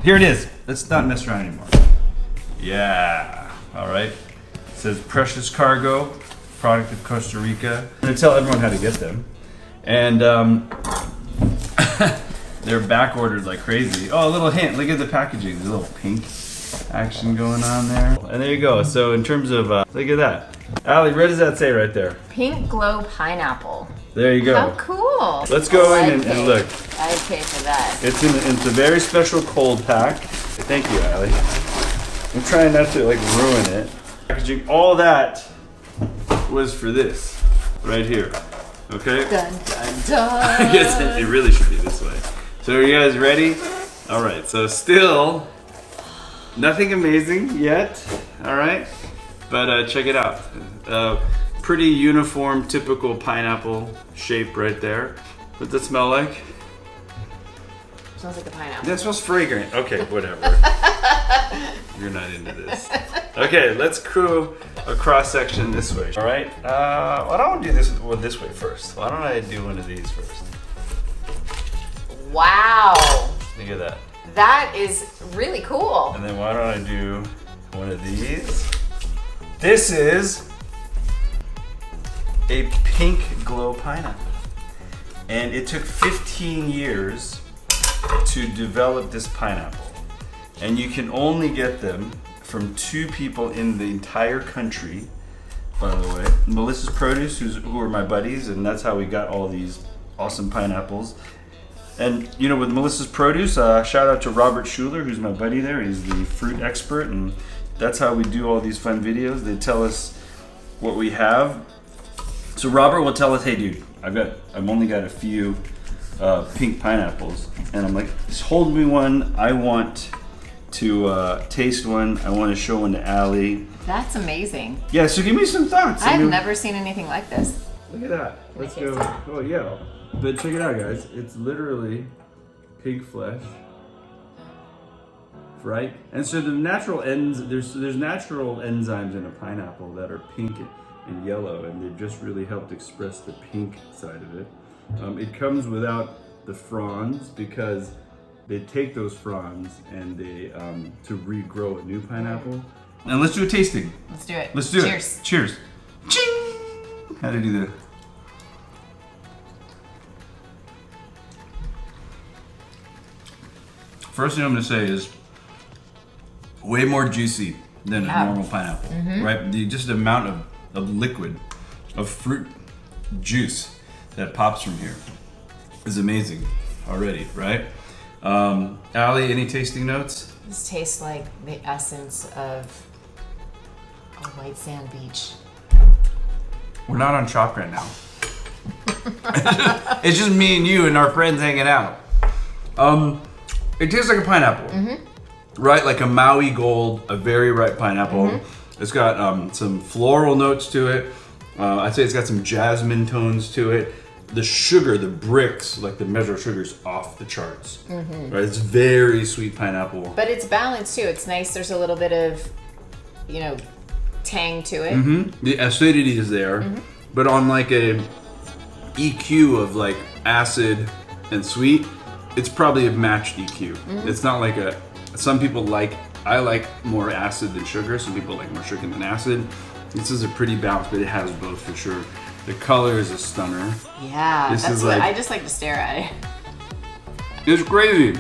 Here it is. Let's not mess around anymore. Yeah. All right. It says precious cargo, product of Costa Rica. I'm gonna tell everyone how to get them. And they're back ordered like crazy. Oh, a little hint. Look at the packaging. There's a little pink action going on there. And there you go. So in terms of, look at that. Allie, what does that say right there? Pink glow pineapple. There you go. How cool. Let's go in and look. I'd pay for that. It's a very special cold pack. Thank you, Allie. I'm trying not to like ruin it. Packaging, all that was for this right here. Okay? Dun, dun, dun. I guess it really should be this way. So are you guys ready? All right, so still nothing amazing yet, all right? But check it out. Pretty uniform, typical pineapple shape right there. What's it smell like? Smells like a pineapple. That smells fragrant. Okay, whatever. You're not into this. Okay, let's crew a cross section this way. All right. Why don't I do this way first? Why don't I do one of these first? Wow. Look at that. That is really cool. And then why don't I do one of these? This is a pink glow pineapple. And it took 15 years to develop this pineapple. And you can only get them from 2 people in the entire country, by the way. Melissa's Produce, who are my buddies, and that's how we got all these awesome pineapples. And you know, with Melissa's Produce, shout out to Robert Schuler, who's my buddy there. He's the fruit expert, and that's how we do all these fun videos. They tell us what we have. So Robert will tell us, hey dude, I've only got a few pink pineapples. And I'm like, just hold me one. I want to taste one. I want to show one to Allie. That's amazing. Yeah, so give me some thoughts. I've never seen anything like this. Look at that. Let's go. Oh yeah. But check it out, guys. It's literally pig flesh, right? And so the natural there's natural enzymes in a pineapple that are pink and yellow, and they've just really helped express the pink side of it. It comes without the fronds because they take those fronds and they to regrow a new pineapple. And let's do a tasting. Let's do it. Let's do Cheers. it. Cheers. Ching! How to do that? First thing I'm gonna say is way more juicy than a normal pineapple, right? Just the amount of liquid, of fruit juice that pops from here is amazing already, right? Allie, any tasting notes? This tastes like the essence of a white sand beach. We're not on Chopped right now. It's just me and you and our friends hanging out. It tastes like a pineapple, right? Like a Maui Gold, a very ripe pineapple. It's got some floral notes to it. I'd say it's got some jasmine tones to it. The sugar, the bricks, like the measure of sugar is off the charts. Right? It's very sweet pineapple. But it's balanced too. It's nice. There's a little bit of, you know, tang to it. The acidity is there, but on like a EQ of like acid and sweet, it's probably a matched EQ. It's not like some people I like more acid than sugar. Some people like more sugar than acid. This is a pretty balanced, but it has both for sure. The color is a stunner. Yeah, that's what I just like to stare at it. It's crazy.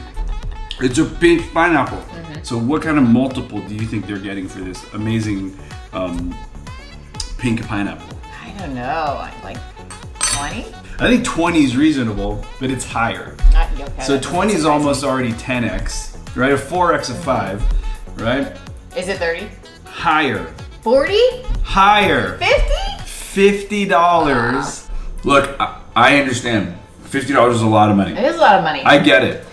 It's a pink pineapple. So what kind of multiple do you think they're getting for this amazing pink pineapple? I don't know, like 20? I think 20 is reasonable, but it's higher. Okay, So 20 is almost already 10x, right? A 4x of 5, right? Is it 30? Higher. 40? Higher. 50? $50. Look, I understand. $50 is a lot of money. It is a lot of money. I get it.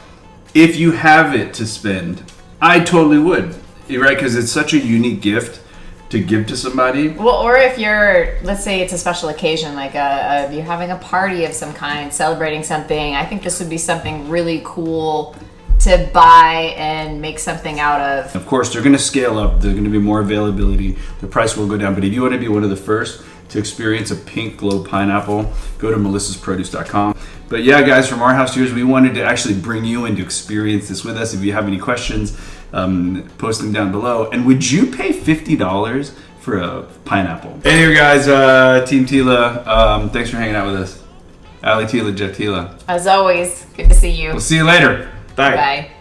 If you have it to spend, I totally would, right? Because it's such a unique gift to give to somebody. Well, or if you're, let's say it's a special occasion, like you're having a party of some kind, celebrating something, I think this would be something really cool to buy and make something out of. Of course, they're going to scale up. There's going to be more availability. The price will go down. But if you want to be one of the first to experience a pink glow pineapple, go to melissasproduce.com. But yeah, guys, from our house to yours, we wanted to actually bring you in to experience this with us. If you have any questions, post them down below. And would you pay $50 for a pineapple? Anyway, guys, Team Tila, thanks for hanging out with us. Ali Tila, Jet Tila. As always, good to see you. We'll see you later. Bye. Bye.